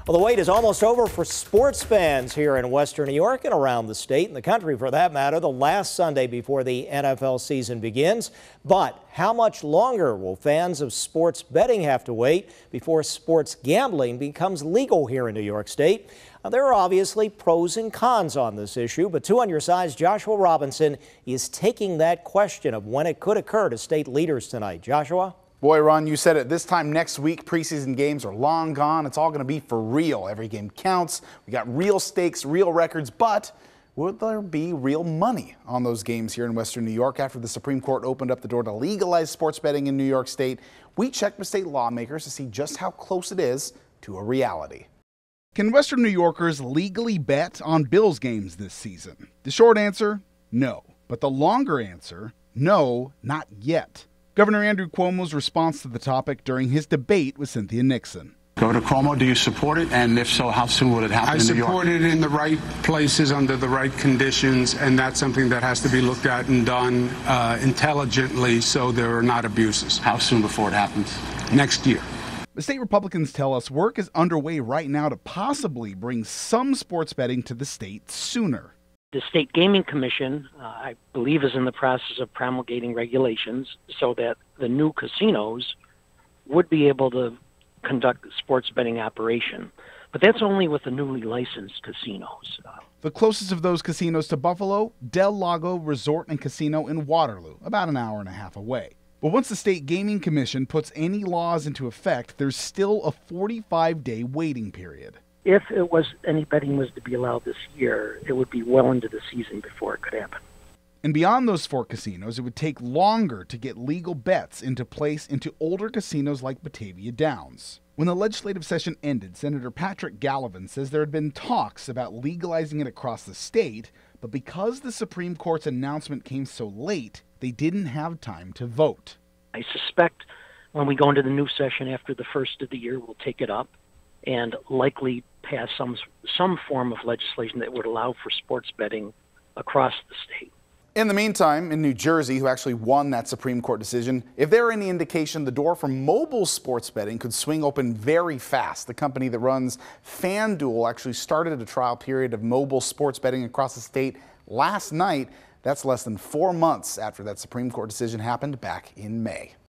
Well, the wait is almost over for sports fans here in Western New York and around the state and the country for that matter, the last Sunday before the NFL season begins. But how much longer will fans of sports betting have to wait before sports gambling becomes legal here in New York State? Now, there are obviously pros and cons on this issue, but 2 on your side's Joshua Robinson is taking that question of when it could occur to state leaders tonight. Joshua? Boy, Ron, you said it. This time next week, preseason games are long gone. It's all going to be for real. Every game counts. We got real stakes, real records, but will there be real money on those games here in Western New York after the Supreme Court opened up the door to legalize sports betting in New York State? We checked with state lawmakers to see just how close it is to a reality. Can Western New Yorkers legally bet on Bills games this season? The short answer, no. But the longer answer, no, not yet. Governor Andrew Cuomo's response to the topic during his debate with Cynthia Nixon. Governor Cuomo, do you support it? And if so, how soon will it happen in New York? I support it in the right places under the right conditions, and that's something that has to be looked at and done intelligently so there are not abuses. How soon before it happens? Next year. The state Republicans tell us work is underway right now to possibly bring some sports betting to the state sooner. The State Gaming Commission, I believe, is in the process of promulgating regulations so that the new casinos would be able to conduct sports betting operation. But that's only with the newly licensed casinos. The closest of those casinos to Buffalo, Del Lago Resort and Casino in Waterloo, about an hour and a half away. But once the State Gaming Commission puts any laws into effect, there's still a 45-day waiting period. If any betting was to be allowed this year, it would be well into the season before it could happen. And beyond those 4 casinos, it would take longer to get legal bets into place into older casinos like Batavia Downs. When the legislative session ended, Senator Patrick Gallivan says there had been talks about legalizing it across the state, but because the Supreme Court's announcement came so late, they didn't have time to vote. I suspect when we go into the new session after the first of the year, we'll take it up and likely pass some form of legislation that would allow for sports betting across the state. In the meantime, in New Jersey, who actually won that Supreme Court decision, if there any indication, the door for mobile sports betting could swing open very fast. The company that runs FanDuel actually started a trial period of mobile sports betting across the state last night. That's less than 4 months after that Supreme Court decision happened back in May.